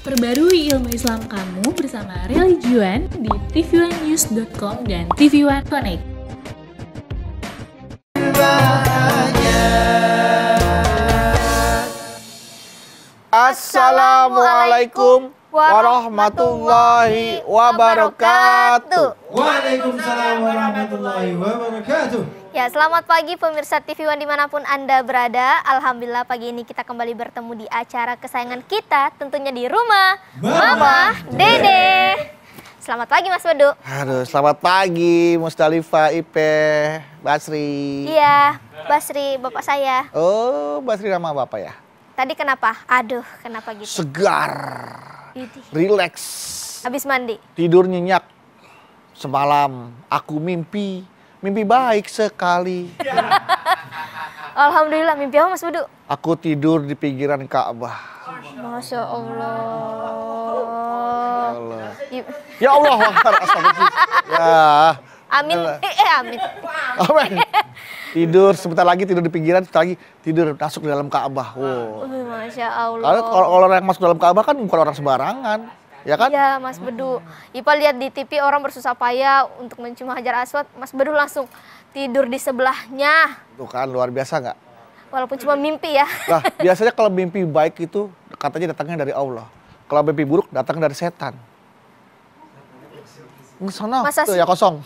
Perbarui ilmu Islam kamu bersama Religion di tv1news.com dan TV One Connect. Assalamualaikum warahmatullahi wabarakatuh. Waalaikumsalam warahmatullahi wabarakatuh. Ya, selamat pagi pemirsa TV One dimanapun Anda berada. Alhamdulillah pagi ini kita kembali bertemu di acara kesayangan kita, tentunya di rumah Mama Dede. Selamat pagi Mas Bedu. Aduh, selamat pagi Musdalifah, Ipe, Basri. Iya, Basri, bapak saya. Oh, Basri nama bapak ya? Tadi kenapa? Aduh, kenapa gitu? Segar, rileks. Habis mandi? Tidur nyenyak. Semalam aku mimpi baik sekali. Alhamdulillah, mimpi apa Mas Bedu? Aku tidur di pinggiran Ka'bah. Masya Allah. Ya Allah, astagfirullah. Ya. Amin, amin. Amin. Tidur sebentar lagi, tidur di pinggiran, sebentar lagi tidur masuk di dalam Ka'bah. Wow. Masya Allah. Karena kalau orang yang masuk dalam Ka'bah kan bukan orang sembarangan, ya kan? Iya Mas Bedu. Ipa lihat di TV orang bersusah payah untuk mencium Hajar Aswad, Mas Bedu langsung tidur di sebelahnya. Tuh kan luar biasa nggak? Walaupun cuma mimpi ya. Nah biasanya kalau mimpi baik itu katanya datangnya dari Allah. Kalau mimpi buruk datangnya dari setan. Sana, Masa tuh sih? ya kosong.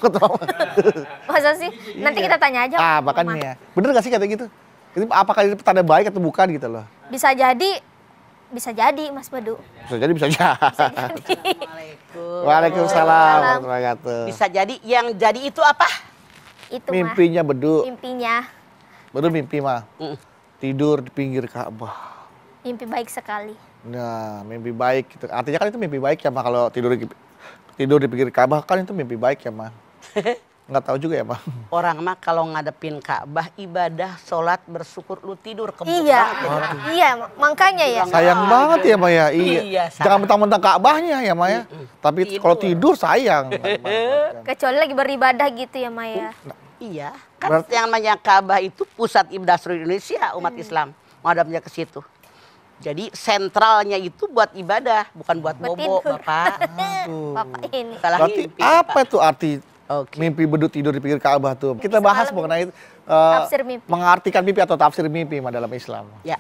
Masa sih? Nanti kita tanya aja. Ah makanya. Bener gak sih kata gitu? Itu apakah itu tanda baik atau bukan gitu loh? Bisa jadi Mas Bedu. Bisa jadi, bisa aja. Bisa jadi. Waalaikumsalam warahmatullahi wabarakatuh. Bisa jadi, yang jadi itu apa? Itu Mimpinya Bedu. Mimpinya. Bedu mimpi mah. Tidur di pinggir Ka'bah. Mimpi baik sekali. Nah, mimpi baik gitu. Artinya kan itu mimpi baik ya, mah kalau tidur di pinggir Ka'bah kan itu mimpi baik ya, mah. Nggak tahu juga ya, mah. Orang mah kalau ngadepin Ka'bah, ibadah, sholat, bersyukur, lu tidur kebun. Iya, iya, makanya ya. Sayang banget ya, Mah ya. Iya, Iya. sayang. Jangan mentang-mentang Ka'bahnya ya, Mah ya. Tapi kalau tidur sayang. Kecuali lagi beribadah gitu ya Maya. Iya, kan yang namanya Ka'bah itu pusat ibadah seluruh Indonesia, umat Islam. Menghadapnya ke situ. Jadi sentralnya itu buat ibadah, bukan buat bobo, tidur. Bapak. Bapak ini. Salah Berarti mimpi, apa Bapak. tuh arti Oke. mimpi Bedu tidur di pinggir Ka'bah tuh? Kita bahas Semalam mengenai tafsir mimpi. mengartikan mimpi atau tafsir mimpi Mah, dalam Islam. Ya.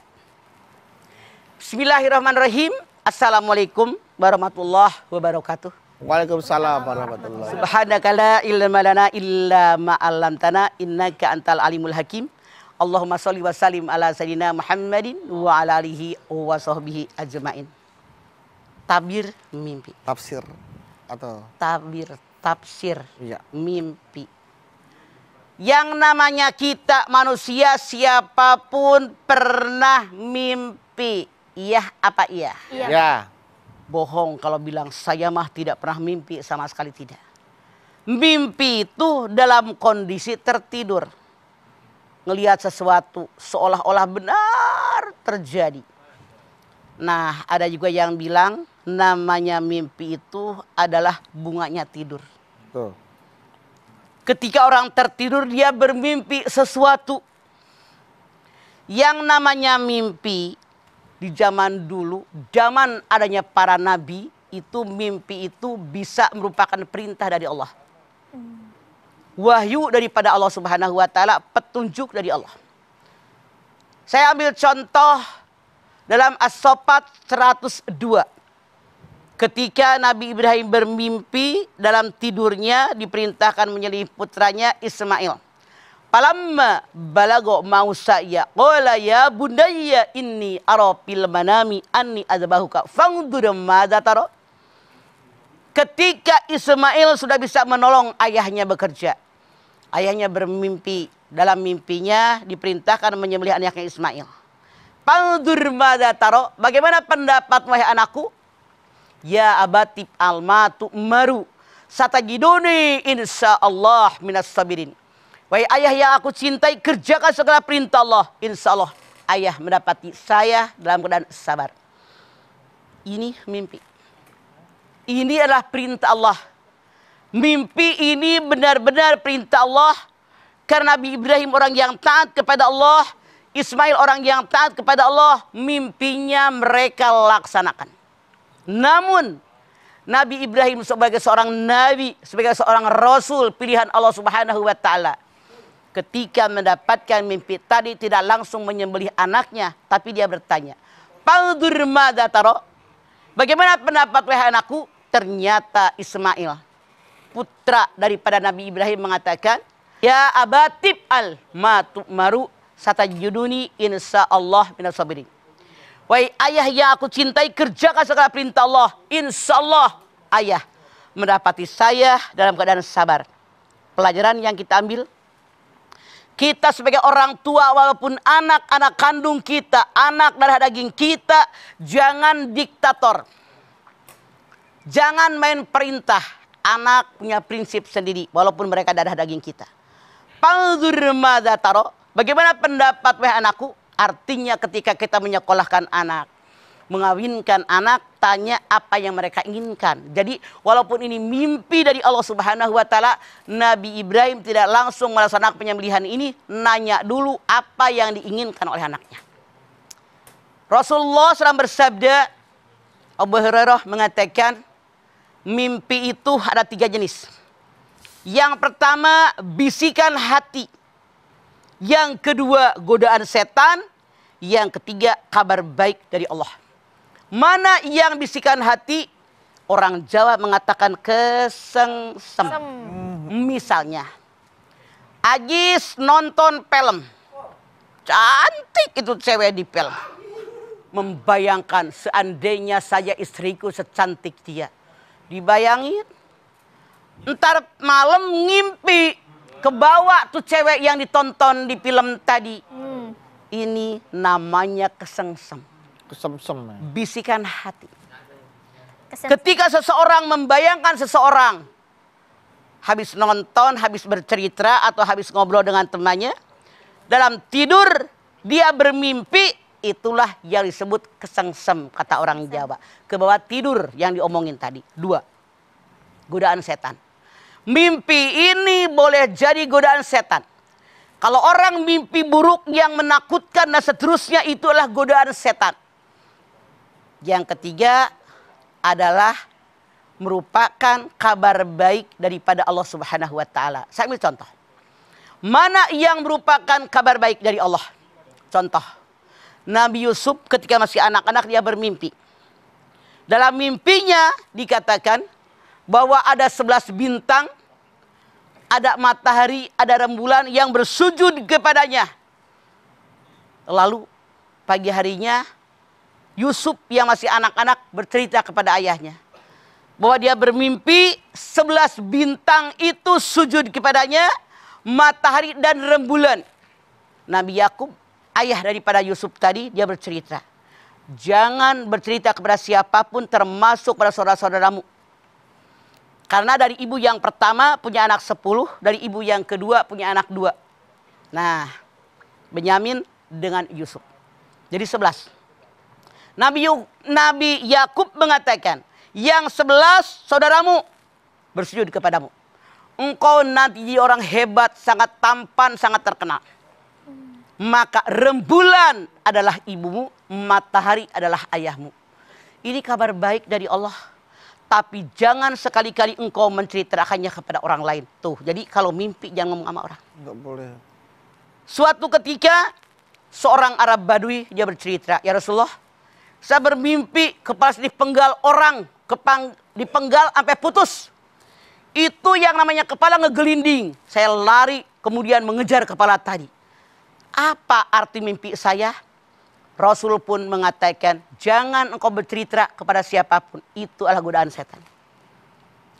Bismillahirrahmanirrahim. Assalamualaikum warahmatullahi wabarakatuh. Waalaikumsalam warahmatullahi wabarakatuh. Subhanaka la ilma lana illa ma 'allamtana innaka antal alimul hakim. Allahumma sholli wa sallim ala sayyidina Muhammadin wa ala alihi wa sahbihi ajmain. Tabir mimpi. Tafsir atau Tafsir iya. mimpi. Yang namanya kita manusia siapapun pernah mimpi. Iya apa iya? Iya. Ya. Bohong kalau bilang saya mah tidak pernah mimpi, sama sekali tidak. Mimpi itu dalam kondisi tertidur. Ngelihat sesuatu seolah-olah benar terjadi. Nah, ada juga yang bilang namanya mimpi itu adalah bunganya tidur. Tuh. Ketika orang tertidur dia bermimpi sesuatu. Yang namanya mimpi di zaman dulu, zaman adanya para nabi, itu mimpi itu bisa merupakan perintah dari Allah. Wahyu daripada Allah Subhanahu wa taala, petunjuk dari Allah. Saya ambil contoh dalam As-Saffat 102. Ketika Nabi Ibrahim bermimpi dalam tidurnya diperintahkan menyembelih putranya Ismail. Falamma balago mausaya qala ya bunayya inni ara fil manami anni azbahuka fangdur madza tara. Ketika Ismail sudah bisa menolong ayahnya bekerja. Ayahnya bermimpi, dalam mimpinya diperintahkan menyembelih anaknya Ismail. Fangdur madza tara, bagaimana pendapat wahai anakku? Ya abatib almatu maru satajiduni insyaallah minas sabirin. Wahai ayah yang aku cintai, kerjakan segala perintah Allah. Insya Allah ayah mendapati saya dalam keadaan sabar. Ini mimpi. Ini adalah perintah Allah. Mimpi ini benar-benar perintah Allah. Karena Nabi Ibrahim orang yang taat kepada Allah. Ismail orang yang taat kepada Allah. Mimpinya mereka laksanakan. Namun Nabi Ibrahim sebagai seorang nabi, sebagai seorang rasul pilihan Allah Subhanahu wa taala, ketika mendapatkan mimpi tadi tidak langsung menyembelih anaknya, tapi dia bertanya, "Fanzur madza tara?" Bagaimana pendapat wahai anakku? Ternyata Ismail, putra daripada Nabi Ibrahim, mengatakan, "Ya abatib al ma tu'maru satajuduni insyaallah minas sabirin." Wahai ayah yang aku cintai, kerjakan segala perintah Allah. Insyaallah ayah mendapati saya dalam keadaan sabar. Pelajaran yang kita ambil, kita sebagai orang tua walaupun anak-anak kandung kita, anak darah daging kita, jangan diktator. Jangan main perintah. Anak punya prinsip sendiri walaupun mereka darah daging kita. Fanzur madza tara? Bagaimana pendapat wahai anakku? Artinya ketika kita menyekolahkan anak, mengawinkan anak, tanya apa yang mereka inginkan. Jadi walaupun ini mimpi dari Allah Subhanahu wa taala, Nabi Ibrahim tidak langsung melaksanakan penyembelihan ini, nanya dulu apa yang diinginkan oleh anaknya. Rasulullah SAW bersabda, Abu Hurairah mengatakan, mimpi itu ada 3 jenis. Yang pertama, bisikan hati. Yang kedua, godaan setan. Yang ketiga, kabar baik dari Allah. Mana yang bisikan hati? Orang Jawa mengatakan kesengsem. Misalnya, Agis nonton film. Cantik itu cewek di film. Membayangkan seandainya saja istriku secantik dia. Dibayangin. Ntar malam ngimpi. Kebawa tuh cewek yang ditonton di film tadi. Ini namanya kesengsem. Kesemsem. Bisikan hati. Ketika seseorang membayangkan seseorang habis nonton, habis bercerita atau habis ngobrol dengan temannya, dalam tidur dia bermimpi, itulah yang disebut kesengsem kata orang Jawa. Kebawa tidur yang diomongin tadi. 2. Godaan setan. Mimpi ini boleh jadi godaan setan. Kalau orang mimpi buruk yang menakutkan dan seterusnya, itulah godaan setan. Yang ketiga adalah merupakan kabar baik daripada Allah Subhanahu wa taala. Saya ambil contoh. Mana yang merupakan kabar baik dari Allah? Contoh. Nabi Yusuf ketika masih anak-anak dia bermimpi. Dalam mimpinya dikatakan bahwa ada 11 bintang, ada matahari, ada rembulan yang bersujud kepadanya. Lalu pagi harinya Yusuf yang masih anak-anak bercerita kepada ayahnya bahwa dia bermimpi 11 bintang itu sujud kepadanya, matahari dan rembulan. Nabi Yakub, ayah daripada Yusuf tadi, dia bercerita, jangan bercerita kepada siapapun termasuk pada saudara-saudaramu. Karena dari ibu yang pertama punya anak 10, dari ibu yang kedua punya anak 2. Nah, Benyamin dengan Yusuf. Jadi 11. Nabi Yakub mengatakan, yang 11 saudaramu bersujud kepadamu. Engkau nanti jadi orang hebat, sangat tampan, sangat terkenal. Maka rembulan adalah ibumu, matahari adalah ayahmu. Ini kabar baik dari Allah. Tapi jangan sekali-kali engkau menceritakannya kepada orang lain. Tuh, jadi kalau mimpi jangan ngomong sama orang. Enggak boleh. Suatu ketika seorang Arab Badui dia bercerita, ya Rasulullah, saya bermimpi kepala saya dipenggal orang, dipenggal sampai putus. Itu yang namanya kepala ngegelinding. Saya lari kemudian mengejar kepala tadi. Apa arti mimpi saya? Rasul pun mengatakan, jangan engkau bercerita kepada siapapun. Itu adalah godaan setan.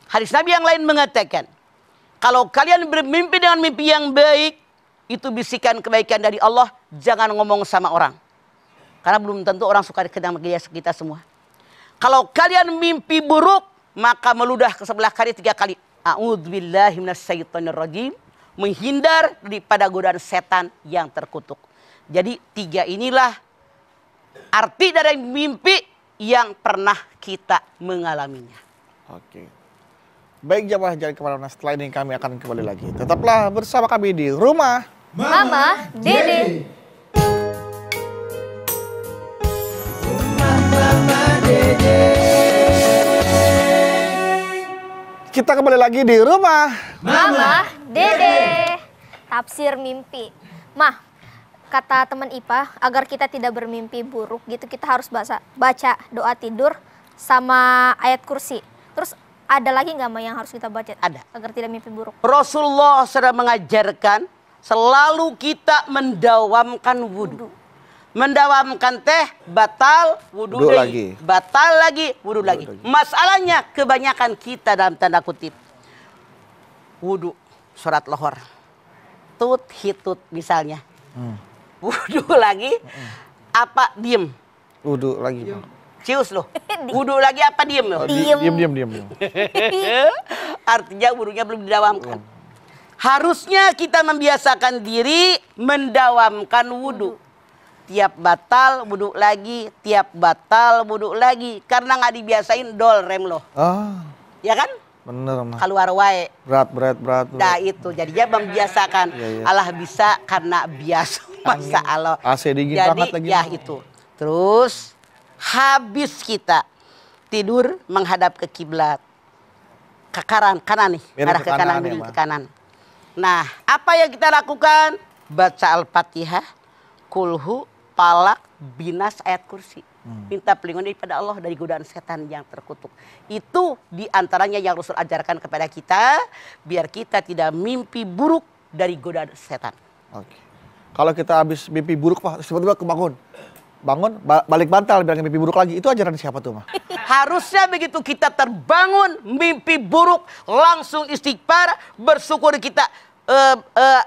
Hadis Nabi yang lain mengatakan, kalau kalian bermimpi dengan mimpi yang baik, itu bisikan kebaikan dari Allah, jangan ngomong sama orang. Karena belum tentu orang suka kenal kita semua. Kalau kalian mimpi buruk, maka meludah ke sebelah kiri 3 kali. A'udzubillahi minasyaitonirrajim. Menghindar daripada godaan setan yang terkutuk. Jadi 3 inilah arti dari mimpi yang pernah kita mengalaminya. Oke. Baik jamaah, jangan kemana-mana. Setelah ini kami akan kembali lagi. Tetaplah bersama kami di Rumah Mama Dede. Mama Dede. kita kembali lagi di rumah Mama Dede. Tafsir mimpi. Mah, kata teman IPA, agar kita tidak bermimpi buruk gitu, kita harus baca doa tidur sama ayat kursi. Terus ada lagi nggak Mah yang harus kita baca? Ada. Agar tidak mimpi buruk. Rasulullah sudah mengajarkan selalu kita mendawamkan wudhu. Mendawamkan teh batal wudhu Wudhu lagi. lagi. Batal lagi wudhu lagi. Masalahnya kebanyakan kita dalam tanda kutip wudhu surat lohor. Tut hitut misalnya. Wudhu lagi apa diem? wudhu lagi. Cius loh. Wudhu lagi apa diem loh? Diam. Artinya wudhunya belum didawamkan. Harusnya kita membiasakan diri mendawamkan wudhu. Tiap batal wudhu lagi, tiap batal wudhu lagi. Karena nggak dibiasain dol rem loh. Ah, Ya kan? bener mah. Keluar wae. Berat. Nah itu jadinya membiasakan. Iya. Allah bisa karena biasa. Masa Allah. AC dingin Jadi banget lagi. ya itu. Terus habis kita tidur menghadap ke kiblat. Ke kanan nih. Miring Arah ke ke kanan, kanan ya, miring Ma. ke kanan. Nah, apa yang kita lakukan? Baca Al-Fatihah, Kulhu, Palak, Binas, ayat kursi. Minta perlindungan daripada Allah dari godaan setan yang terkutuk. Itu diantaranya yang Rasul ajarkan kepada kita. Biar kita tidak mimpi buruk dari godaan setan. Oke. Kalau kita habis mimpi buruk Pak, tiba-tiba kebangun. Balik bantal biar mimpi buruk lagi. Itu ajaran siapa tuh, Mah? Harusnya begitu kita terbangun mimpi buruk, langsung istighfar, bersyukur kita.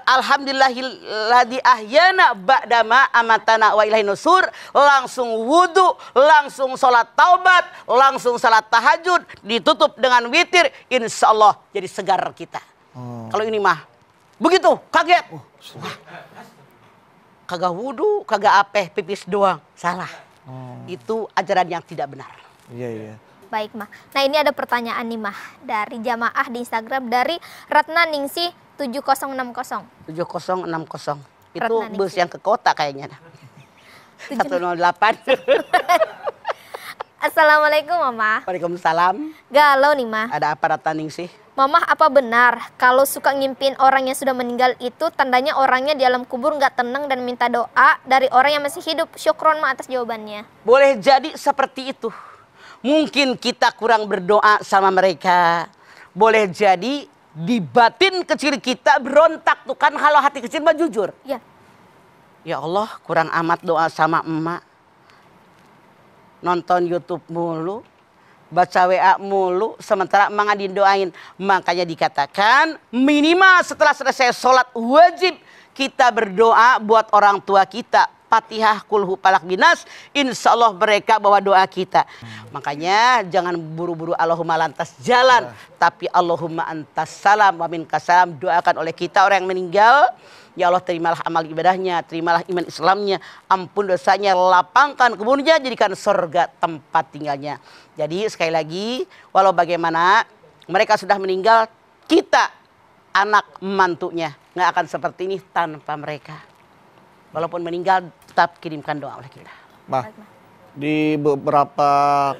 Alhamdulillahilladzi ahyana ba'dama amatana wa ilaihin nusur. Langsung wudhu, langsung sholat taubat, langsung sholat tahajud, ditutup dengan witir, insya Allah jadi segar kita. Kalau ini mah begitu, kaget. Wah, kagak wudhu, kagak apeh, pipis doang. Salah. Itu ajaran yang tidak benar. Iya. Baik Mah. Nah ini ada pertanyaan nih Mah dari jamaah di Instagram dari Ratna Ningsih 7060. 7060. Itu Ratna bus Ningsih. yang ke kota kayaknya. 108. Assalamualaikum Mama. Waalaikumsalam. Galau nih Mah. Ada apa Rataning sih? Mama, apa benar kalau suka ngimpin orang yang sudah meninggal itu tandanya orangnya di alam kubur nggak tenang dan minta doa dari orang yang masih hidup? Syukron Ma atas jawabannya. Boleh jadi seperti itu. Mungkin kita kurang berdoa sama mereka. Boleh jadi di batin kecil kita berontak tuh kan, kalau hati kecil mah jujur. Ya. Ya Allah, kurang amat doa sama emak. Nonton YouTube mulu, baca WA mulu, sementara emak didoain. Makanya dikatakan minimal setelah selesai sholat wajib kita berdoa buat orang tua kita. Fatihah, Kulhu, Palak, Binas, insya Allah mereka bawa doa kita. Makanya jangan buru-buru Allahumma lantas jalan, tapi Allahumma antas salam wa minkas salam, doakan oleh kita orang yang meninggal. Ya Allah, terimalah amal ibadahnya, terimalah iman Islamnya, ampun dosanya, lapangkan kuburnya, jadikan surga tempat tinggalnya. Jadi sekali lagi, walau bagaimana mereka sudah meninggal, kita anak mantunya nggak akan seperti ini tanpa mereka. Walaupun meninggal, tetap kirimkan doa oleh kita. Mah, di beberapa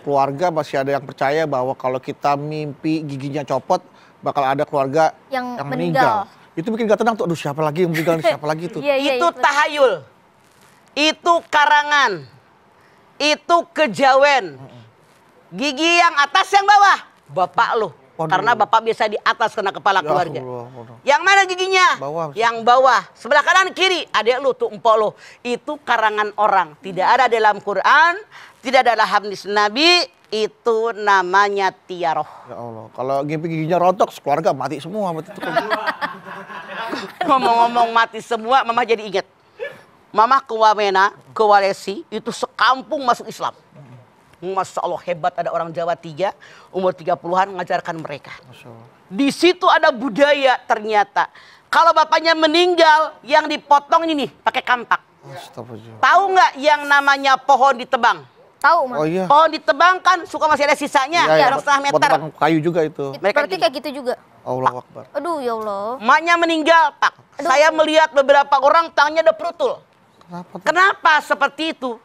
keluarga masih ada yang percaya bahwa kalau kita mimpi giginya copot, bakal ada keluarga Yang yang meninggal. meninggal. Itu bikin gak tenang tuh, aduh siapa lagi yang meninggal, siapa lagi tuh. Iya, Itu tahayul, itu karangan, itu kejawen. Gigi yang atas yang bawah, bapak lo. Waduh. Karena bapak biasa di atas kena kepala Ya keluarga. Allah, waduh. Yang mana giginya? Bawah. Yang bawah. Sebelah kanan kiri, adek lu tuh, empok lu. Itu karangan orang. Tidak ada dalam Quran, tidak ada dalam hadis Nabi. Itu namanya tiaroh. Ya Allah, kalau mimpi giginya rontok, keluarga mati semua. Ngomong-ngomong mati semua, mama jadi ingat. Mama ke Wamena, ke Walesi, itu sekampung masuk Islam. Masya Allah, hebat, ada orang Jawa 3, umur 30-an ngajarkan mereka. Masya Allah. Di situ ada budaya ternyata. Kalau bapaknya meninggal, yang dipotong ini pakai kampak. Astagfirullah. Tahu nggak yang namanya pohon ditebang? Tahu Mah. Oh iya. Pohon ditebang kan suka masih ada sisanya, Iya, yang setengah meter. potong kayu juga itu. Mereka Berarti gini. kayak gitu juga. Allah Akbar. Aduh ya Allah. Emaknya meninggal, Pak. Saya melihat beberapa orang tangannya ada perutul. Kenapa tuh? Kenapa seperti itu?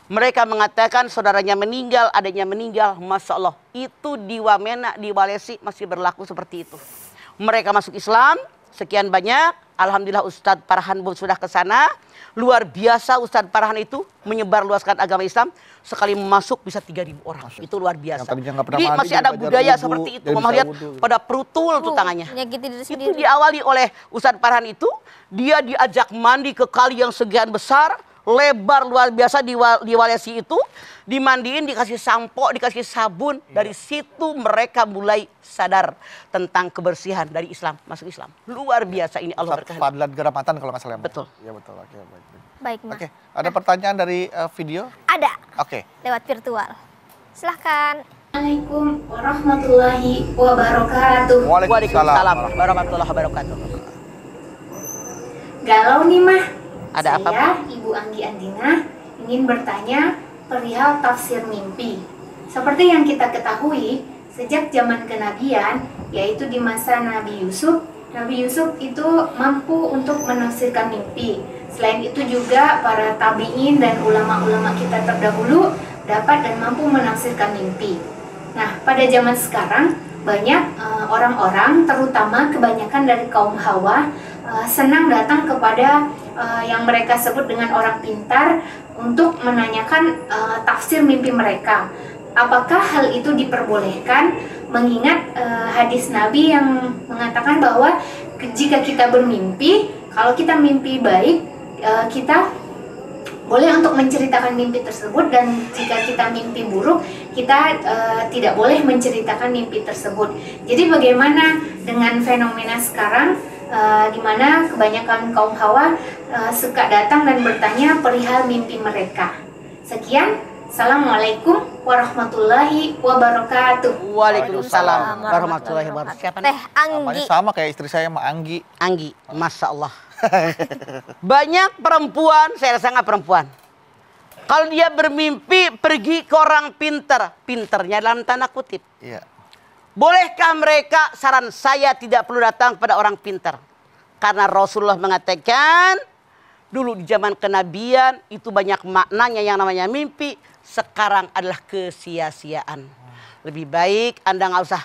Mereka mengatakan saudaranya meninggal, adiknya meninggal. Masya Allah, itu di Wamena, di Walesi masih berlaku seperti itu. Mereka masuk Islam, sekian banyak. Alhamdulillah Ustadz Farhan pun sudah ke sana. Luar biasa Ustadz Farhan itu menyebar luaskan agama Islam. Sekali masuk bisa 3.000 orang. Itu luar biasa. Jadi masih ada budaya seperti itu. Mama lihat pada perutul tuh tangannya. Itu diawali oleh Ustadz Farhan itu. Dia diajak mandi ke kali yang sekian besar. Lebar luar biasa di Walesi itu. Dimandiin, dikasih sampo, dikasih sabun. Dari situ mereka mulai sadar tentang kebersihan dari Islam. Masuk Islam. Luar biasa ini Allah berkahi. Fadlan Garamatan kalau nggak salah. Betul. Iya betul. Oke, baik. Baik, Ma. Oke, ada pertanyaan dari video? Ada. Oke. Lewat virtual. Silahkan. Assalamualaikum warahmatullahi wabarakatuh. Waalaikumsalam warahmatullahi wabarakatuh. Galau nih Mah. Ada apa, Saya, Ibu Anggi Andina, ingin bertanya perihal tafsir mimpi. Seperti yang kita ketahui, sejak zaman kenabian, yaitu di masa Nabi Yusuf itu mampu untuk menafsirkan mimpi. Selain itu juga para tabi'in dan ulama-ulama kita terdahulu dapat dan mampu menafsirkan mimpi. Nah, pada zaman sekarang banyak orang-orang, terutama kebanyakan dari kaum Hawa, senang datang kepada yang mereka sebut dengan orang pintar untuk menanyakan tafsir mimpi mereka. Apakah hal itu diperbolehkan mengingat hadis Nabi yang mengatakan bahwa jika kita bermimpi, kalau kita mimpi baik, kita boleh untuk menceritakan mimpi tersebut, dan jika kita mimpi buruk, kita tidak boleh menceritakan mimpi tersebut. Jadi bagaimana dengan fenomena sekarang di mana kebanyakan kaum Hawa suka datang dan bertanya perihal mimpi mereka. Sekian, Assalamualaikum warahmatullahi wabarakatuh. Waalaikumsalam warahmatullahi wabarakatuh. Siapa Teh Anggi. Namanya sama kayak istri saya, Ma Anggi. Anggi, Masya Allah. Banyak perempuan, saya rasa nggak perempuan. Kalau dia bermimpi pergi ke orang pintar, pinternya dalam tanda kutip. Iya. Bolehkah mereka, saran saya tidak perlu datang pada orang pintar. Karena Rasulullah mengatakan, dulu di zaman kenabian itu banyak maknanya yang namanya mimpi. Sekarang adalah kesia-siaan. Lebih baik Anda nggak usah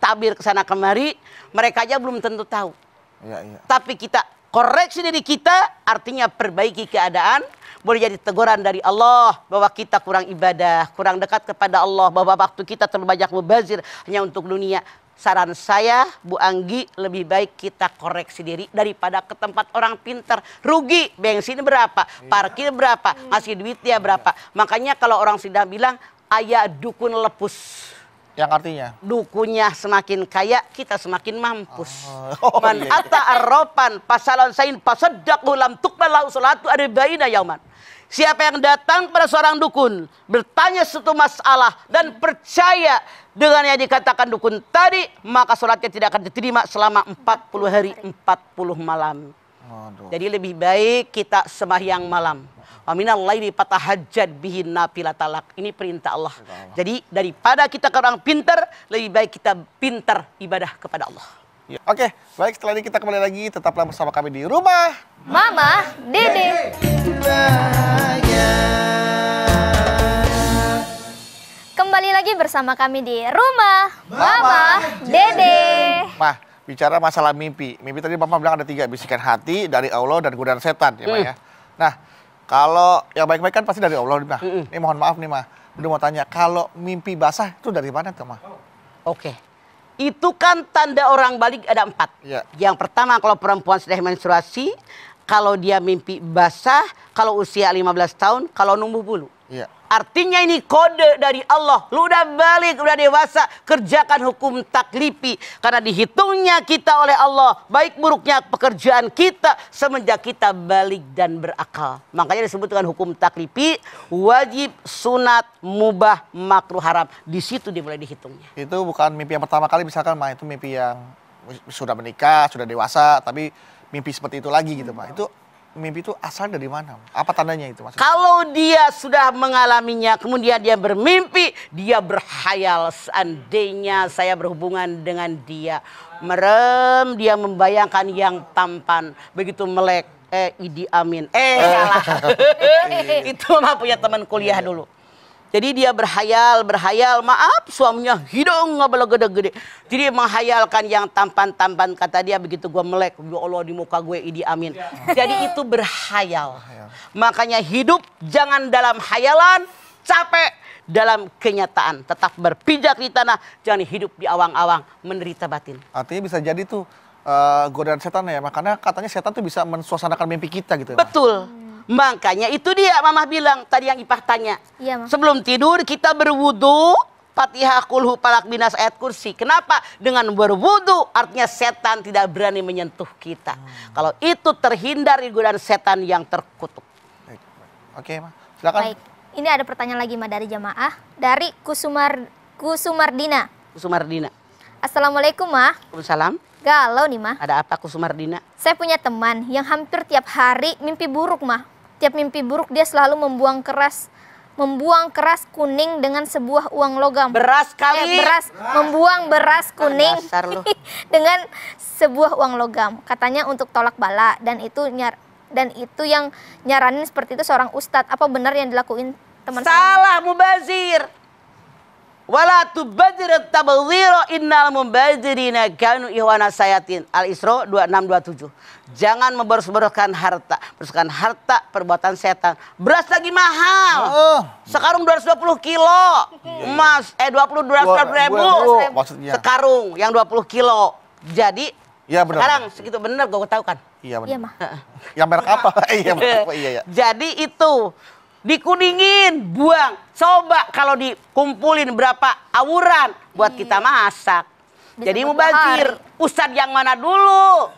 tabir ke sana kemari. Mereka aja belum tentu tahu. Iya. Tapi kita koreksi diri kita, artinya perbaiki keadaan. Boleh jadi teguran dari Allah bahwa kita kurang ibadah, kurang dekat kepada Allah, bahwa waktu kita terlalu banyak mubazir hanya untuk dunia. Saran saya, Bu Anggi, lebih baik kita koreksi diri daripada ke tempat orang pintar. Rugi, bensin berapa, parkir berapa, ngasih duitnya berapa. Makanya kalau orang sudah bilang, ayah dukun lepus. Yang artinya? Dukunnya semakin kaya, kita semakin mampus. Man iya. ata arropan pasalan sain pasaddaqu lam tuqbalahu salatu arba'ina yauman. Siapa yang datang pada seorang dukun, bertanya suatu masalah dan percaya dengan yang dikatakan dukun tadi, maka sholatnya tidak akan diterima selama 40 hari 40 malam. Aduh. Jadi lebih baik kita sembahyang malam. Wa minal laili fatahajjad bihi nafilatalak. Ini perintah Allah. Jadi daripada kita ke orang pintar, lebih baik kita pintar ibadah kepada Allah. Ya. Oke, baik, setelah ini kita kembali lagi. Tetaplah bersama kami di Rumah Mama Dede. Kembali lagi bersama kami di Rumah Mama Dede. Ma, bicara masalah mimpi. Mimpi tadi Mama bilang ada 3, bisikan hati, dari Allah, dan godaan setan, ya Ma ya. Nah, kalau yang baik-baik kan pasti dari Allah, Ma. Ini mohon maaf nih, Ma. Udah mau tanya, kalau mimpi basah itu dari mana tuh, Ma? Oke. Itu kan tanda orang balik ada 4. Ya. Yang pertama kalau perempuan sudah menstruasi, kalau dia mimpi basah, kalau usia 15 tahun, kalau numbuh bulu. Iya. Artinya ini kode dari Allah. Lu udah balik, udah dewasa, kerjakan hukum taklifi. Karena dihitungnya kita oleh Allah, baik buruknya pekerjaan kita semenjak kita balik dan berakal. Makanya disebut dengan hukum taklifi, wajib, sunat, mubah, makruh, haram. Di situ dimulai dihitungnya. Itu bukan mimpi yang pertama kali, misalkan Ma, itu mimpi yang sudah menikah, sudah dewasa, tapi mimpi seperti itu lagi gitu, Ma. Itu mimpi itu asal dari mana? Apa tandanya itu, Mas? Kalau dia sudah mengalaminya, kemudian dia bermimpi, dia berhayal seandainya saya berhubungan dengan dia. Merem, dia membayangkan yang tampan, begitu melek. Idi Amin. Salah. Itu mah punya teman kuliah dulu. Jadi dia berhayal, maaf suaminya hidung nggak gede-gede. Jadi menghayalkan yang tampan-tampan, kata dia begitu gue melek, ya Allah di muka gue Idi Amin. Jadi itu berhayal. Makanya hidup jangan dalam hayalan, capek dalam kenyataan. Tetap berpijak di tanah, jangan hidup di awang-awang, menderita batin. Artinya bisa jadi tuh godaan setan ya, makanya katanya setan tuh bisa mensuasanakan mimpi kita gitu. Betul. Makanya itu dia Mama bilang tadi yang Ipah tanya. Iya, Ma. Sebelum tidur kita berwudu, Fatihah, Qul Falaq, Binas, ayat kursi. Kenapa? Dengan berwudu artinya setan tidak berani menyentuh kita. Kalau itu terhindar dari godaan setan yang terkutuk. Baik. Oke, Ma. Silakan. Baik, ini ada pertanyaan lagi Ma dari jamaah. Dari Kusumardina. Kusumardina. Assalamualaikum Ma. Waalaikumsalam. Galau nih Ma. Ada apa Kusumardina? Saya punya teman yang hampir tiap hari mimpi buruk Ma. Tiap mimpi buruk dia selalu membuang keras kuning dengan sebuah uang logam. Beras kali. Membuang beras kuning Dasar lu. dengan sebuah uang logam. Katanya untuk tolak bala dan itu yang nyaranin seperti itu seorang ustadz. Apa benar yang dilakuin teman saya? Salah mubazir. Wala tubadzir tabdzira innal mubadzirina kanu ikhwana sayatin. Al-Isra 2627. Jangan memboros-boroskan harta. Boroskan harta perbuatan setan. Beras lagi mahal. Sekarung 220 kilo. Emas 220 ribu. Maksudnya. Sekarung yang 20 kilo. Jadi Iya benar. sekarang segitu benar gue tahu kan. Iya Iya benar. Ma. Yang merek apa? Iya merek apa? Iya ya. Jadi itu dikuningin, buang. Coba kalau dikumpulin berapa awuran buat kita masak. Bisa Jadi buat mubazir. 2 hari. Ustadz yang mana dulu?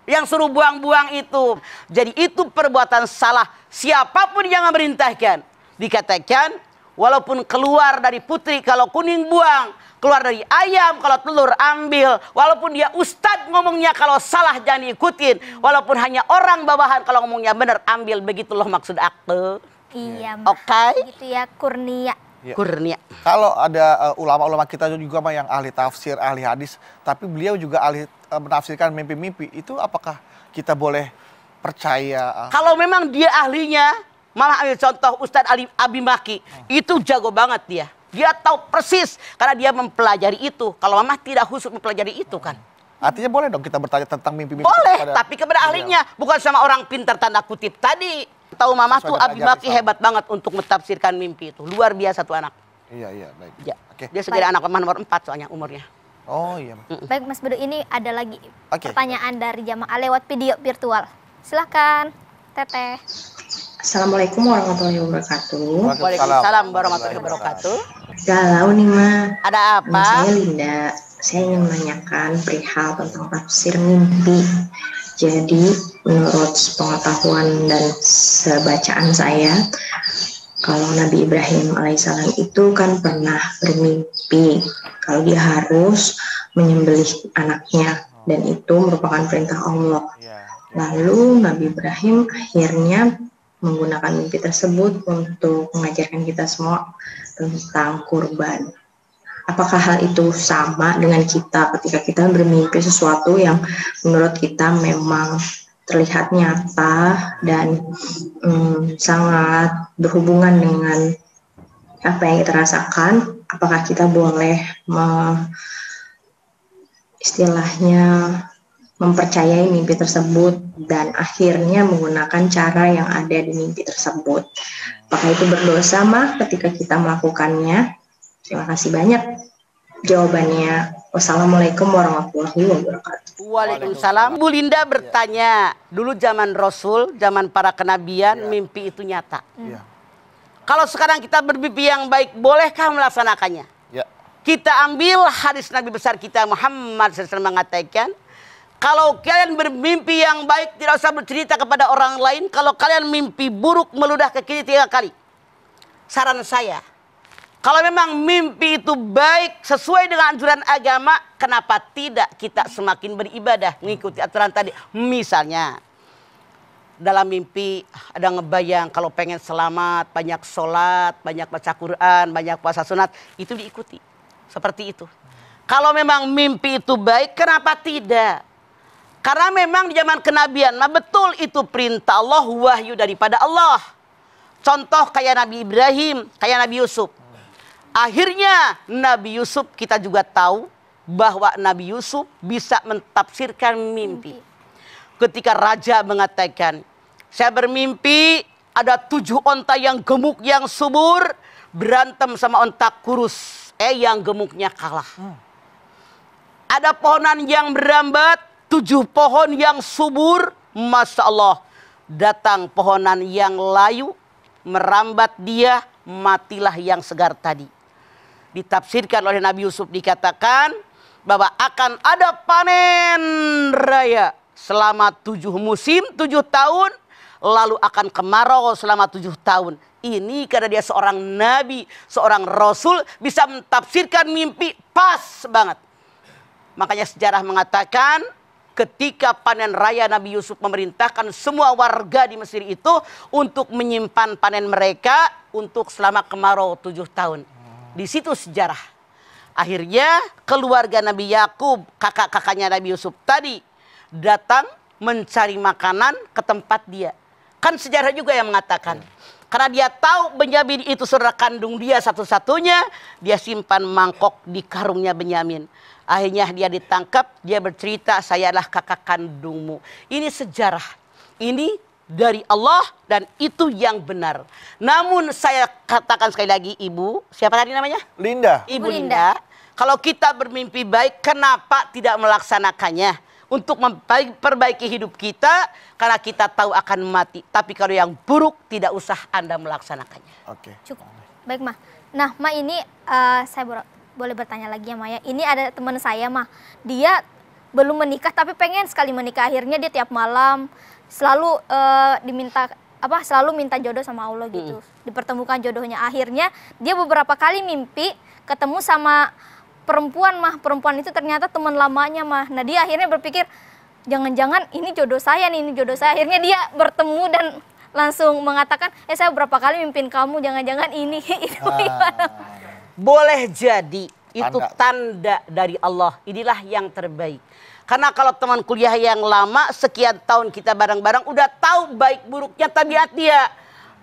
Yang suruh buang-buang itu. Jadi itu perbuatan salah. Siapapun yang memerintahkan. Dikatakan walaupun keluar dari putri kalau kuning buang. Keluar dari ayam kalau telur ambil. Walaupun dia ustadz ngomongnya kalau salah jangan diikutin. Walaupun hanya orang bawahan kalau ngomongnya benar ambil. Begitulah maksud aku. Iya Ma. Oke. Gitu ya Kurnia. Kurnia. Kalau ada ulama-ulama kita juga mah yang ahli tafsir, ahli hadis, tapi beliau juga ahli menafsirkan mimpi-mimpi, itu apakah kita boleh percaya? Kalau memang dia ahlinya, malah ambil contoh Ustadz Ali Abimaki, itu jago banget dia. Dia tahu persis karena dia mempelajari itu. Kalau Mama tidak khusus mempelajari itu kan. Artinya boleh dong kita bertanya tentang mimpi-mimpi Boleh, tapi kepada ahlinya, bukan sama orang pintar tanda kutip tadi. Tahu Mama tuh Abimaki hebat banget untuk mentafsirkan mimpi itu. Luar biasa tuh anak. Iya, baik. Ya. Oke. Dia segera anak nomor 4 soalnya umurnya. Oh iya. Baik Mas Bedu, ini ada lagi Oke. pertanyaan dari jamaah lewat video virtual. Silakan, Teteh. Assalamualaikum warahmatullahi wabarakatuh. Waalaikumsalam warahmatullahi wabarakatuh. Galau nih Ma. Ada Nama apa? saya Linda. Saya ingin menanyakan perihal tentang tafsir mimpi. Jadi menurut pengetahuan dan sebacaan saya, kalau Nabi Ibrahim alaihissalam itu kan pernah bermimpi kalau dia harus menyembelih anaknya dan itu merupakan perintah Allah. Lalu Nabi Ibrahim akhirnya menggunakan mimpi tersebut untuk mengajarkan kita semua tentang kurban. Apakah hal itu sama dengan kita ketika kita bermimpi sesuatu yang menurut kita memang terlihat nyata dan sangat berhubungan dengan apa yang kita rasakan? Apakah kita boleh istilahnya mempercayai mimpi tersebut dan akhirnya menggunakan cara yang ada di mimpi tersebut? Apakah itu berdosa mah ketika kita melakukannya? Terima kasih banyak jawabannya. Wassalamualaikum warahmatullahi wabarakatuh. Waalaikumsalam. Bu Linda bertanya, dulu zaman Rasul, zaman para kenabian, mimpi itu nyata. Iya. Kalau sekarang kita bermimpi yang baik, bolehkah melaksanakannya? Ya. Kita ambil hadis Nabi besar kita Muhammad SAW mengatakan, kalau kalian bermimpi yang baik, tidak usah bercerita kepada orang lain. Kalau kalian mimpi buruk, meludah ke kiri 3 kali. Saran saya, kalau memang mimpi itu baik, sesuai dengan anjuran agama, kenapa tidak kita semakin beribadah, mengikuti aturan tadi. Misalnya, dalam mimpi ada ngebayang kalau pengen selamat, banyak sholat, banyak baca Quran, banyak puasa sunat, itu diikuti. Seperti itu. Kalau memang mimpi itu baik, kenapa tidak? Karena memang di zaman kenabian, betul itu perintah Allah, wahyu daripada Allah. Contoh kayak Nabi Ibrahim, kayak Nabi Yusuf. Akhirnya Nabi Yusuf kita juga tahu bahwa Nabi Yusuf bisa mentafsirkan mimpi. Ketika raja mengatakan, saya bermimpi ada 7 onta yang gemuk yang subur berantem sama onta kurus. Yang gemuknya kalah. Ada pohonan yang berambat, 7 pohon yang subur. Masya Allah, datang pohonan yang layu, merambat dia, matilah yang segar tadi. Ditafsirkan oleh Nabi Yusuf, dikatakan bahwa akan ada panen raya selama 7 musim, 7 tahun, lalu akan kemarau selama 7 tahun. Ini karena dia seorang nabi, seorang rasul, bisa mentafsirkan mimpi pas banget. Makanya sejarah mengatakan ketika panen raya, Nabi Yusuf memerintahkan semua warga di Mesir itu untuk menyimpan panen mereka untuk selama kemarau 7 tahun. Di situ sejarah. Akhirnya keluarga Nabi Yakub, kakak-kakaknya Nabi Yusuf tadi datang mencari makanan ke tempat dia. Kan sejarah juga yang mengatakan. Karena dia tahu Benyamin itu saudara kandung dia satu-satunya, dia simpan mangkok di karungnya Benyamin. Akhirnya dia ditangkap, dia bercerita, saya adalah kakak kandungmu. Ini sejarah. Ini dari Allah dan itu yang benar. Namun saya katakan sekali lagi, Ibu, siapa tadi namanya? Linda. Ibu Linda. Kalau kita bermimpi baik, kenapa tidak melaksanakannya? Untuk memperbaiki hidup kita, karena kita tahu akan mati. Tapi kalau yang buruk, tidak usah Anda melaksanakannya. Oke. Cukup. Baik, Ma. Nah, Ma, ini saya boleh bertanya lagi ya, Ma ya. Ini ada teman saya, Ma. Dia belum menikah tapi pengen sekali menikah. Akhirnya dia tiap malam selalu selalu minta jodoh sama Allah gitu. Dipertemukan jodohnya. Akhirnya dia beberapa kali mimpi ketemu sama perempuan, Mah. Perempuan itu ternyata teman lamanya, Mah. Nah, dia akhirnya berpikir, jangan-jangan ini jodoh saya nih, ini jodoh saya. Akhirnya dia bertemu dan langsung mengatakan, saya berapa kali mimpin kamu, jangan-jangan ini. Itu gimana? Boleh jadi itu tanda dari Allah. Inilah yang terbaik. Karena kalau teman kuliah yang lama, sekian tahun kita bareng-bareng, udah tahu baik buruknya tabiat dia.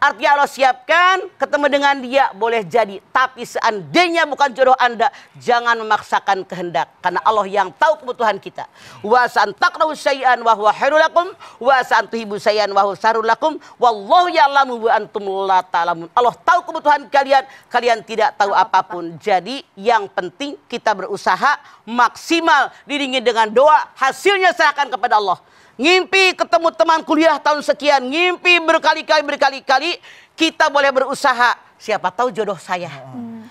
Artinya Allah siapkan, ketemu dengan dia, boleh jadi. Tapi seandainya bukan jodoh Anda, jangan memaksakan kehendak. Karena Allah yang tahu kebutuhan kita. Wa sa'an taqrahu syai'an wa huwa khairul lakum, wa sa'an tuhibu syai'an wa huwa syarrul lakum, wallahu ya'lamu wa antum la ta'lamun. Allah tahu kebutuhan kalian, kalian tidak tahu apapun. Jadi yang penting kita berusaha maksimal, diiringi dengan doa, hasilnya serahkan kepada Allah. Ngimpi ketemu teman kuliah tahun sekian, ngimpi berkali-kali, kita boleh berusaha. Siapa tahu jodoh saya.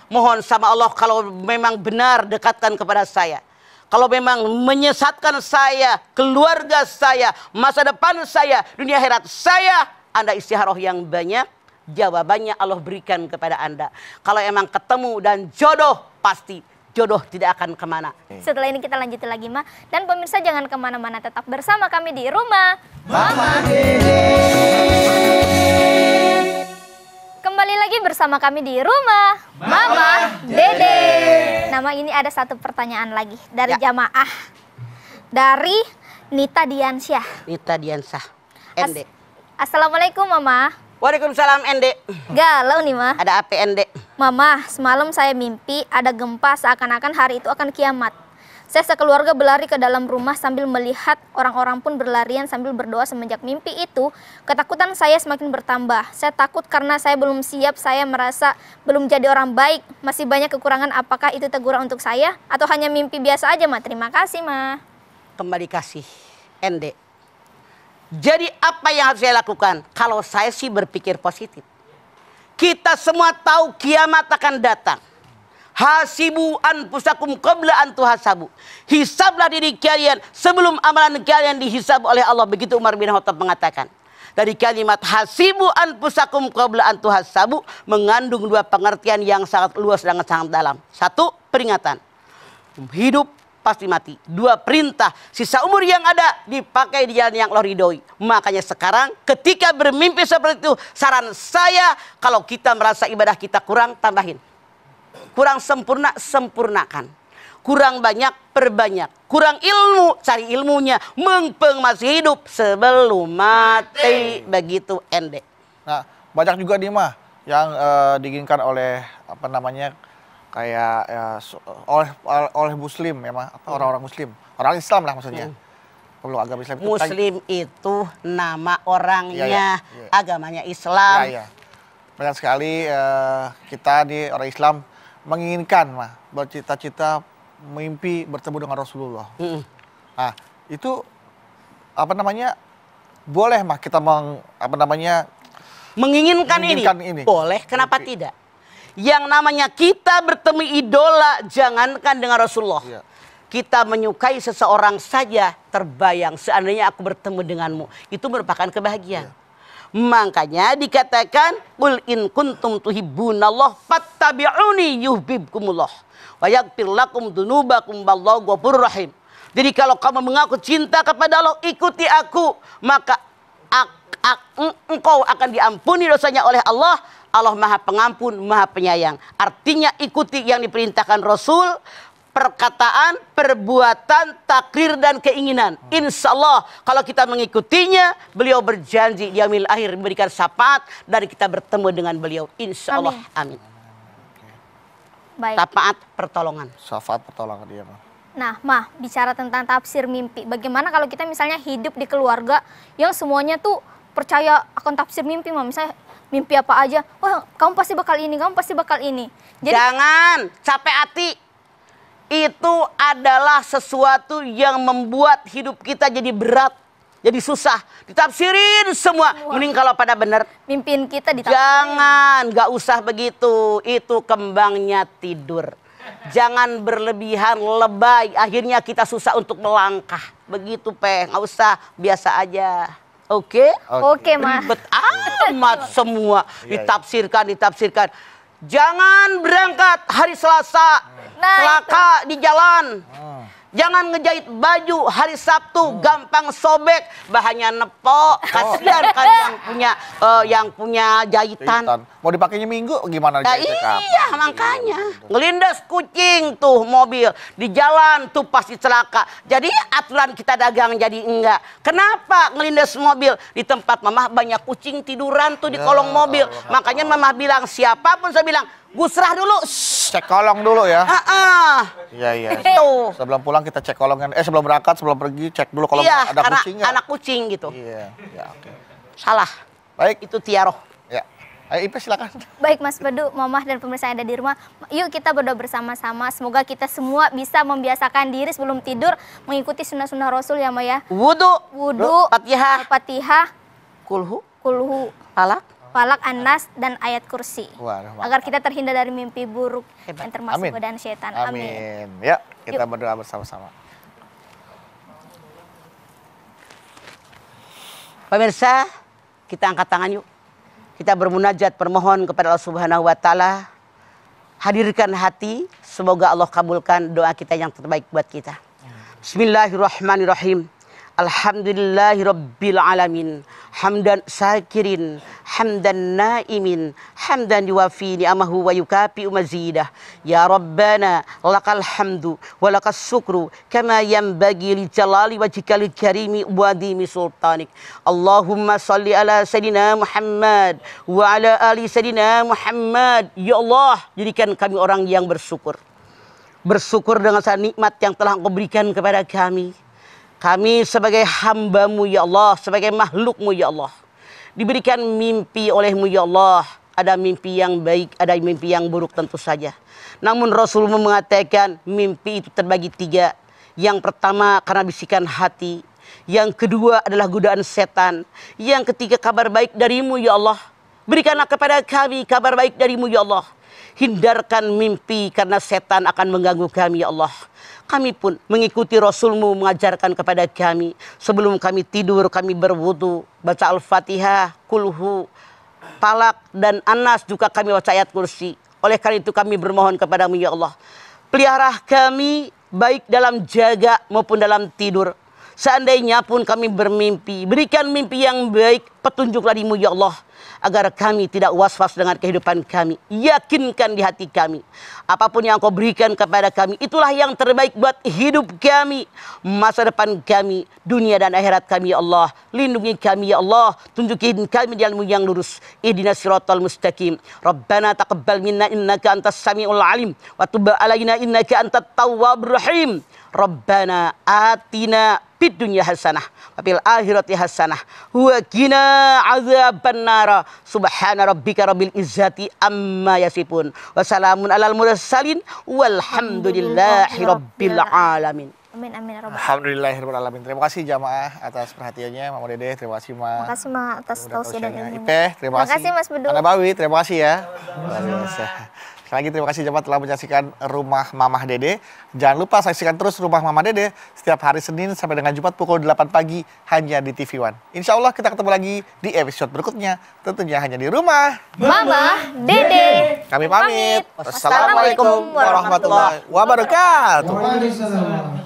Mohon sama Allah kalau memang benar dekatkan kepada saya. Kalau memang menyesatkan saya, keluarga saya, masa depan saya, dunia akhirat saya, Anda istikharah yang banyak, jawabannya Allah berikan kepada Anda. Kalau emang ketemu dan jodoh, pasti jodoh tidak akan kemana. Setelah ini kita lanjutin lagi, Ma. Dan pemirsa jangan kemana-mana, tetap bersama kami di Rumah Mama Dede. Kembali lagi bersama kami di Rumah Mama Dede. Nama ini ada satu pertanyaan lagi dari jamaah. Dari Nita Diansyah. Nita Diansyah. Ende. Assalamualaikum, Mama. Waalaikumsalam, Ende. Galau nih, Ma. Ada apa, Ende? Mama, semalam saya mimpi ada gempa seakan-akan hari itu akan kiamat. Saya sekeluarga berlari ke dalam rumah sambil melihat orang-orang pun berlarian sambil berdoa. Semenjak mimpi itu, ketakutan saya semakin bertambah. Saya takut karena saya belum siap, saya merasa belum jadi orang baik. Masih banyak kekurangan, apakah itu teguran untuk saya? Atau hanya mimpi biasa aja, Ma? Terima kasih, Ma. Kembali kasih, Ende. Jadi apa yang harus saya lakukan? Kalau saya sih berpikir positif. Kita semua tahu kiamat akan datang. Hasibu anfusakum qabla an tuhasabu. Hisablah diri kalian sebelum amalan kalian dihisab oleh Allah. Begitu Umar bin Khattab mengatakan. Dari kalimat hasibu anfusakum qabla an tuhasabu mengandung dua pengertian yang sangat luas dan sangat dalam. Satu, peringatan. Hidup pasti mati. Dua, perintah. Sisa umur yang ada dipakai di jalan yang Allah ridhoi. Makanya sekarang ketika bermimpi seperti itu, saran saya kalau kita merasa ibadah kita kurang, tambahin. Kurang sempurna, sempurnakan. kurang banyak, perbanyak. Kurang ilmu, cari ilmunya. Mumpung masih hidup sebelum mati. Begitu ende. Nah, banyak juga nih mah yang diinginkan oleh apa namanya kayak oleh muslim ya mah, orang-orang muslim, orang Islam lah maksudnya. Kalau agama Islam itu Muslim itu nama orangnya, iya. agamanya Islam. Iya. Banyak sekali kita di orang Islam menginginkan mah bercita-cita mimpi bertemu dengan Rasulullah. Nah, itu apa namanya? Boleh mah kita menginginkan ini. Boleh, kenapa tidak? Yang namanya kita bertemu idola, jangankan dengan Rasulullah. Iya. Kita menyukai seseorang saja terbayang seandainya aku bertemu denganmu. Itu merupakan kebahagiaan. Makanya dikatakan qul in kuntum tuhibbunallah fattabi'uni yuhibbukumullah wa yaghfir lakum dzunubakum wallahu ghafurur rahim. Jadi kalau kamu mengaku cinta kepada Allah, ikuti aku, maka engkau akan diampuni dosanya oleh Allah. Allah Maha Pengampun, Maha Penyayang. Artinya ikuti yang diperintahkan Rasul, perkataan, perbuatan, takrir dan keinginan. Insya Allah kalau kita mengikutinya, beliau berjanji di yaumil akhir memberikan syafaat dan kita bertemu dengan beliau. Insya Allah. Amin. Baik. Syafaat pertolongan. Syafaat pertolongan dia mah. Nah, Mah, bicara tentang tafsir mimpi. Bagaimana kalau kita misalnya hidup di keluarga yang semuanya tuh percaya akan tafsir mimpi, Mah. Misalnya mimpi apa aja, wah kamu pasti bakal ini, kamu pasti bakal ini. Jadi, jangan capek hati. Itu adalah sesuatu yang membuat hidup kita jadi berat, jadi susah. Ditafsirin semua. Mending kalau pada benar. Mimpin kita ditafsirin. Jangan, gak usah begitu. Itu kembangnya tidur. Jangan berlebihan, lebay. Akhirnya kita susah untuk melangkah. Begitu, Peh. Gak usah, biasa aja. Oke? Oke, Mah. Ribet amat semua. Ditafsirkan. Jangan berangkat hari Selasa. Celaka di jalan. Jangan ngejahit baju hari Sabtu, gampang sobek, bahannya nepok. Kasihan kan yang punya jahitan. Mau dipakainya Minggu gimana? Nah, iya, makanya ngelindas kucing tuh mobil di jalan tuh pasti celaka. Jadi aturan kita dagang jadi enggak. Kenapa ngelindas mobil? Di tempat Mamah banyak kucing tiduran tuh di kolong mobil. Makanya Mamah bilang, siapapun saya bilang, gusrah dulu. Cek kolong dulu ya. Iya. Tuh. Sebelum pulang kita cek kolongan. Sebelum berangkat, sebelum pergi cek dulu kalau ada kucing nggak. Anak kucing gitu. Iya. Ya, oke. Salah. Baik. Itu tiaroh. Ya. Ayo Ipe silakan. Baik Mas Bedu, Mamah dan pemirsa yang ada di rumah. Yuk kita berdoa bersama-sama. Semoga kita semua bisa membiasakan diri sebelum tidur mengikuti sunnah-sunnah Rasul ya Maya. Wudu. Fatihah. Kulhu. Falak, An-Nas, dan ayat kursi. Agar kita terhindar dari mimpi buruk yang termasuk godaan setan. Amin. Ya, kita berdoa bersama-sama. Pemirsa, kita angkat tangan yuk. Kita bermunajat permohon kepada Allah Subhanahu wa taala. Hadirkan hati, semoga Allah kabulkan doa kita yang terbaik buat kita. Bismillahirrahmanirrahim. Alhamdulillahirabbil alamin. Hamdan syakirin, hamdan naimin, hamdan yuwafi ni'amahu wa yukafi mazidah. Ya Rabbana lakal hamdu wa lakas syukru kama yanbaghi li jalali wajhikal karimi wa adimi sultanik. Allahumma salli ala sayidina Muhammad wa ala ali sayidina Muhammad. Ya Allah, jadikan kami orang yang bersyukur. Bersyukur dengan segala nikmat yang telah Engkau berikan kepada kami. Kami sebagai hamba-Mu ya Allah, sebagai makhluk-Mu ya Allah, diberikan mimpi oleh-Mu ya Allah. Ada mimpi yang baik, ada mimpi yang buruk tentu saja. Namun Rasulullah mengatakan mimpi itu terbagi 3. Yang pertama karena bisikan hati. Yang kedua adalah godaan setan. Yang ketiga kabar baik dari-Mu ya Allah. Berikanlah kepada kami kabar baik dari-Mu ya Allah. Hindarkan mimpi karena setan akan mengganggu kami ya Allah. Kami pun mengikuti Rasul-Mu mengajarkan kepada kami. Sebelum kami tidur kami berwudu, baca Al-Fatihah, Kulhu, Falak dan An-Nas, juga kami baca ayat kursi. Oleh karena itu kami bermohon kepada-Mu ya Allah. Pelihara kami baik dalam jaga maupun dalam tidur. Seandainya pun kami bermimpi, berikan mimpi yang baik, petunjuk dari-Mu ya Allah. agar kami tidak was-was dengan kehidupan kami. Yakinkan di hati kami, apapun yang Engkau berikan kepada kami, itulah yang terbaik buat hidup kami, masa depan kami, dunia dan akhirat kami ya Allah. Lindungi kami ya Allah, tunjukin kami jalan yang lurus. Ihdinas siratal mustaqim. Rabbana taqabbal minna innaka antas samiul alim wa tub alaina innaka antat tawwabur rahim. Rabbana atina fid dunya hasanah wa fil akhirati hasanah wa qina adzabannar. Subhana rabbika rabbil izzati amma yasifun wa salamun alal mursalin walhamdulillahi rabbil alamin. Amin amin ya rabbal alamin. Alhamdulillahirabbil alamin. Terima kasih jamaah atas perhatiannya, Mama Dede. Terima kasih, Ma. Terima kasih, Ma, atas tausiah dan ilmunya. Ipeh, terima kasih. Terima kasih, Mas Bedul. Anda Bawi, terima kasih ya. Sekali lagi terima kasih jemaah telah menyaksikan Rumah Mamah Dede. Jangan lupa saksikan terus Rumah Mamah Dede setiap hari Senin sampai dengan Jumat pukul 8 pagi hanya di TV One. Insya Allah kita ketemu lagi di episode berikutnya, tentunya hanya di Rumah Mamah Dede. Kami pamit. Wassalamualaikum warahmatullahi wabarakatuh. Waalaikumsalam.